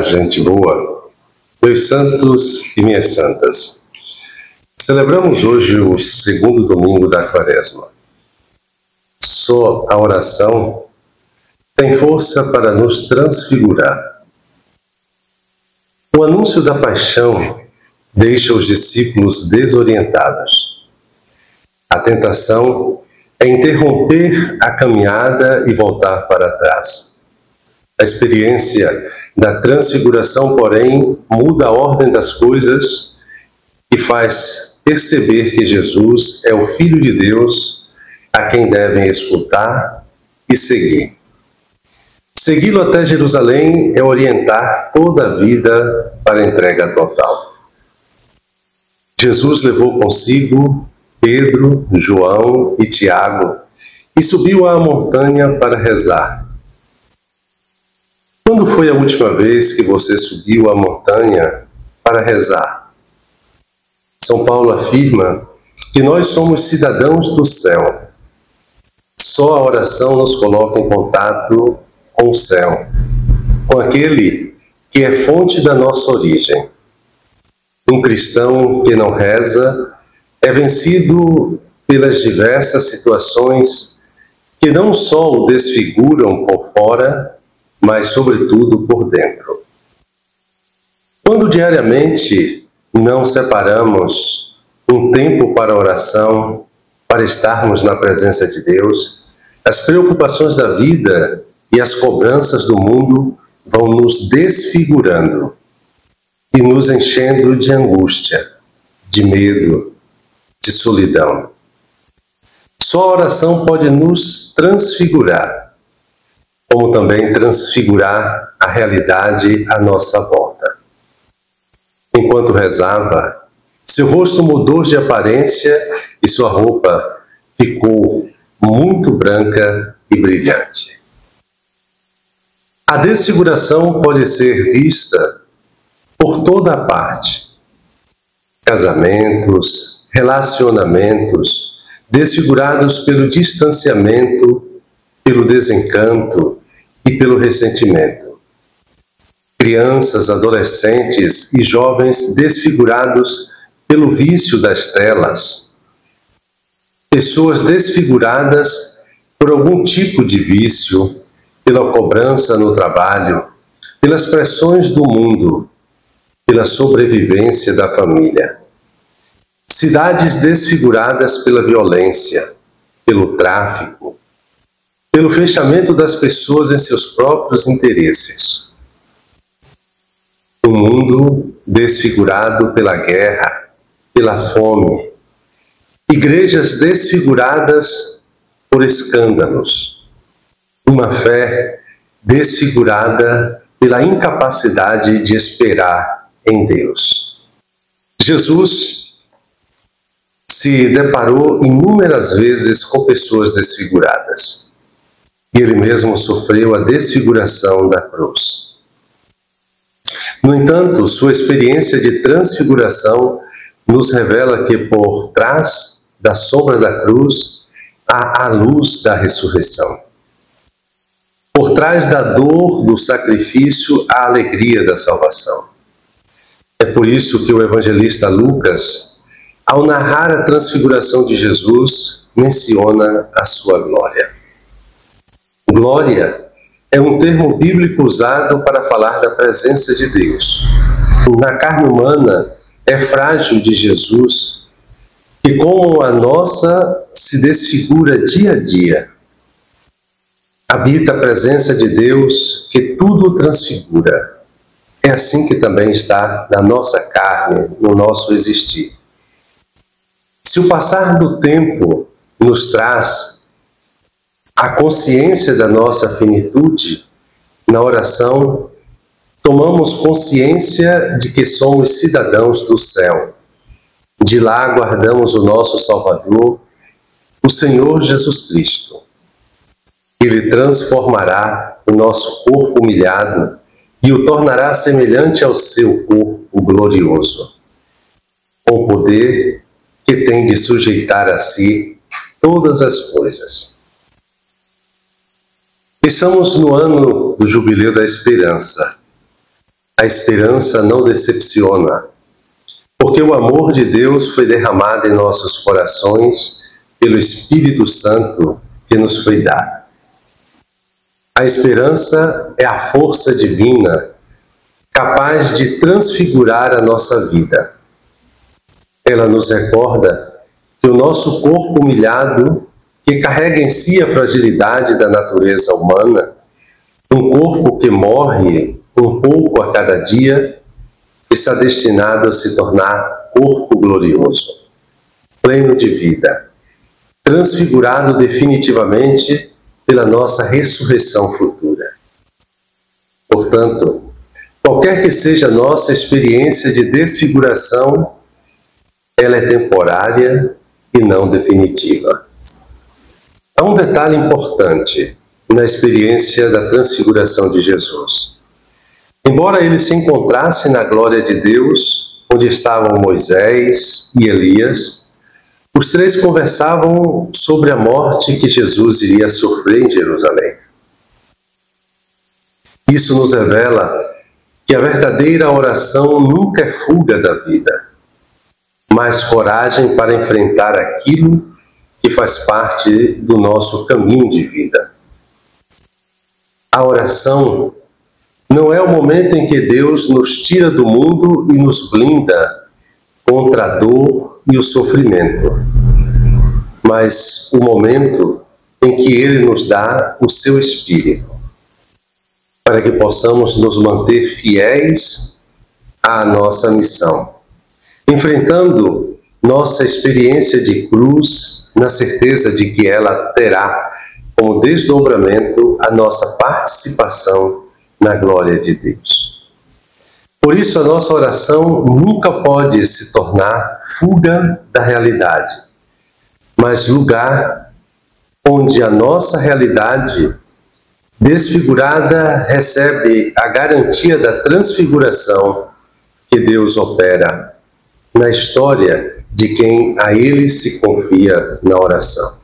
gente boa, meus santos e minhas santas. Celebramos hoje o segundo domingo da Quaresma. Só a oração tem força para nos transfigurar. O anúncio da paixão deixa os discípulos desorientados. A tentação é interromper a caminhada e voltar para trás. A experiência da transfiguração, porém, muda a ordem das coisas e faz perceber que Jesus é o Filho de Deus a quem devem escutar e seguir. Segui-lo até Jerusalém é orientar toda a vida para a entrega total. Jesus levou consigo Pedro, João e Tiago e subiu à montanha para rezar. Quando foi a última vez que você subiu à montanha para rezar? São Paulo afirma que nós somos cidadãos do céu. Só a oração nos coloca em contato com o céu, com aquele que é fonte da nossa origem. Um cristão que não reza é vencido pelas diversas situações que não só o desfiguram por fora, mas sobretudo por dentro. Quando diariamente não separamos um tempo para oração, para estarmos na presença de Deus, as preocupações da vida e as cobranças do mundo vão nos desfigurando e nos enchendo de angústia, de medo, de solidão. Só a oração pode nos transfigurar, como também transfigurar a realidade à nossa volta. Enquanto rezava, seu rosto mudou de aparência e sua roupa ficou muito branca e brilhante. A desfiguração pode ser vista por toda a parte. Casamentos, relacionamentos, desfigurados pelo distanciamento, pelo desencanto e pelo ressentimento. Crianças, adolescentes e jovens desfigurados pelo vício das telas. Pessoas desfiguradas por algum tipo de vício, pela cobrança no trabalho, pelas pressões do mundo, pela sobrevivência da família. Cidades desfiguradas pela violência, pelo tráfico, pelo fechamento das pessoas em seus próprios interesses. Um mundo desfigurado pela guerra, pela fome. Igrejas desfiguradas por escândalos. Uma fé desfigurada pela incapacidade de esperar em Deus. Jesus se deparou inúmeras vezes com pessoas desfiguradas. E ele mesmo sofreu a desfiguração da cruz. No entanto, sua experiência de transfiguração nos revela que por trás da sombra da cruz há a luz da ressurreição. Por trás da dor do sacrifício há a alegria da salvação. É por isso que o evangelista Lucas, ao narrar a transfiguração de Jesus, menciona a sua glória. Glória é um termo bíblico usado para falar da presença de Deus. Na carne humana é frágil de Jesus, que como a nossa se desfigura dia a dia. Habita a presença de Deus que tudo transfigura. É assim que também está na nossa carne, no nosso existir. Se o passar do tempo nos traz a consciência da nossa finitude, na oração, tomamos consciência de que somos cidadãos do céu. De lá aguardamos o nosso Salvador, o Senhor Jesus Cristo. Ele transformará o nosso corpo humilhado e o tornará semelhante ao seu corpo glorioso, com poder que tem de sujeitar a si todas as coisas. Estamos no ano do Jubileu da Esperança. A esperança não decepciona, porque o amor de Deus foi derramado em nossos corações pelo Espírito Santo que nos foi dado. A esperança é a força divina capaz de transfigurar a nossa vida. Ela nos recorda que o nosso corpo humilhado, que carrega em si a fragilidade da natureza humana, um corpo que morre um pouco a cada dia, está destinado a se tornar corpo glorioso, pleno de vida, transfigurado definitivamente pela nossa ressurreição futura. Portanto, qualquer que seja a nossa experiência de desfiguração, ela é temporária e não definitiva. Há um detalhe importante na experiência da transfiguração de Jesus. Embora ele se encontrasse na glória de Deus, onde estavam Moisés e Elias, os três conversavam sobre a morte que Jesus iria sofrer em Jerusalém. Isso nos revela que a verdadeira oração nunca é fuga da vida, mas coragem para enfrentar aquilo que faz parte do nosso caminho de vida. A oração não é o momento em que Deus nos tira do mundo e nos blinda contra a dor e o sofrimento, mas o momento em que Ele nos dá o seu Espírito, para que possamos nos manter fiéis à nossa missão, enfrentando nossa experiência de cruz na certeza de que ela terá como desdobramento a nossa participação na glória de Deus. Por isso, a nossa oração nunca pode se tornar fuga da realidade, mas lugar onde a nossa realidade desfigurada recebe a garantia da transfiguração que Deus opera na história de quem a Ele se confia na oração.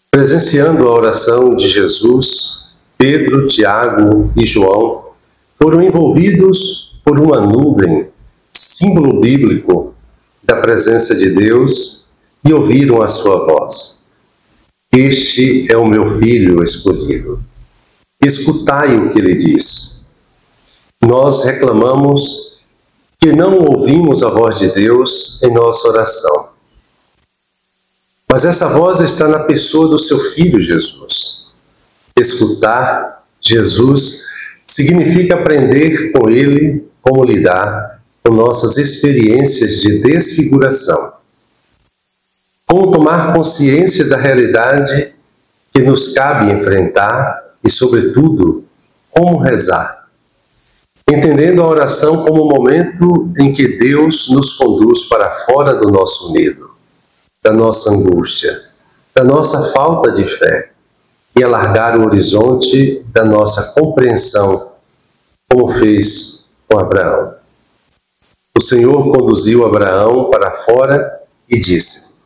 Presenciando a oração de Jesus, Pedro, Tiago e João foram envolvidos por uma nuvem, símbolo bíblico da presença de Deus, e ouviram a sua voz. Este é o meu filho escolhido. Escutai o que ele diz. Nós reclamamos que não ouvimos a voz de Deus em nossa oração. Mas essa voz está na pessoa do seu Filho Jesus. Escutar Jesus significa aprender com Ele como lidar com nossas experiências de desfiguração. Como tomar consciência da realidade que nos cabe enfrentar e, sobretudo, como rezar. Entendendo a oração como o momento em que Deus nos conduz para fora do nosso medo, da nossa angústia, da nossa falta de fé, e alargar o horizonte da nossa compreensão, como fez com Abraão. O Senhor conduziu Abraão para fora e disse: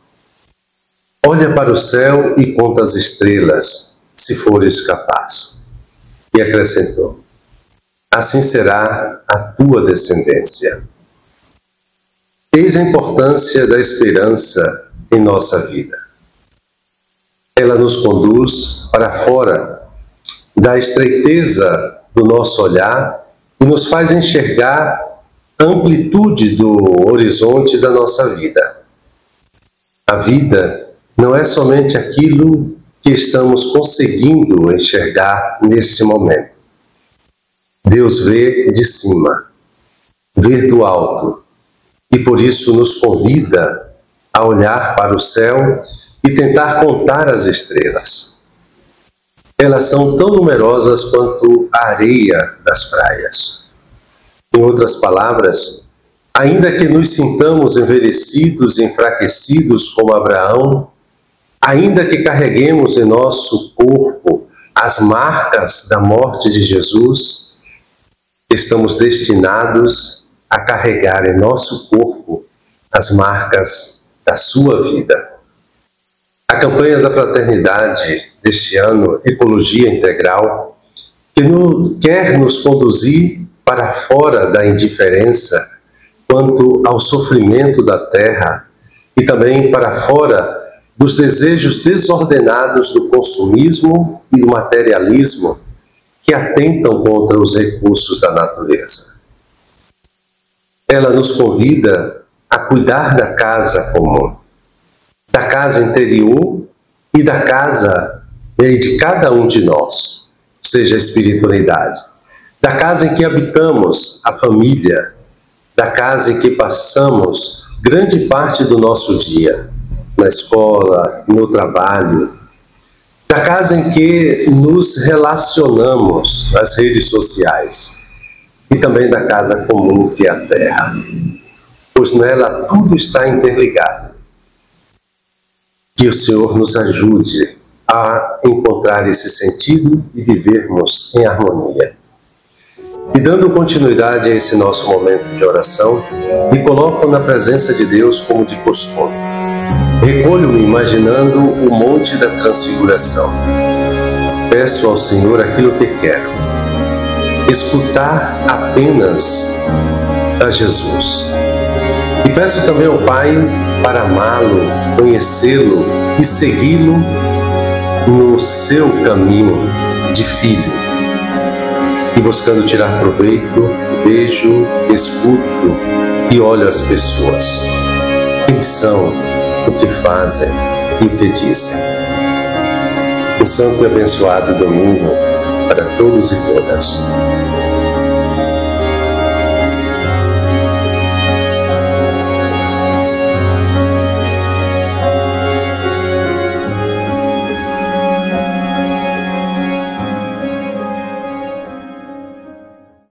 olha para o céu e conta as estrelas, se fores capaz. E acrescentou: assim será a tua descendência. Eis a importância da esperança em nossa vida. Ela nos conduz para fora da estreiteza do nosso olhar e nos faz enxergar a amplitude do horizonte da nossa vida. A vida não é somente aquilo que estamos conseguindo enxergar neste momento. Deus vê de cima, vê do alto, e por isso nos convida a olhar para o céu e tentar contar as estrelas. Elas são tão numerosas quanto a areia das praias. Em outras palavras, ainda que nos sintamos envelhecidos e enfraquecidos como Abraão, ainda que carreguemos em nosso corpo as marcas da morte de Jesus, estamos destinados a carregar em nosso corpo as marcas da sua vida. A campanha da fraternidade deste ano, Ecologia Integral, que quer nos conduzir para fora da indiferença quanto ao sofrimento da terra e também para fora dos desejos desordenados do consumismo e do materialismo que atentam contra os recursos da natureza. Ela nos convida a cuidar da casa comum, da casa interior e da casa de cada um de nós, seja a espiritualidade, da casa em que habitamos, a família, da casa em que passamos grande parte do nosso dia, na escola, no trabalho, da casa em que nos relacionamos nas redes sociais e também da casa comum que é a terra, pois nela tudo está interligado. Que o Senhor nos ajude a encontrar esse sentido e vivermos em harmonia. E dando continuidade a esse nosso momento de oração, me coloco na presença de Deus como de costume. Recolho-me imaginando o Monte da Transfiguração. Peço ao Senhor aquilo que quero: escutar apenas a Jesus. E peço também ao Pai para amá-lo, conhecê-lo e segui-lo no seu caminho de filho. E buscando tirar proveito, vejo, escuto e olho as pessoas. Quem são, o que fazem e o que dizem. Um santo e abençoado domingo para todos e todas.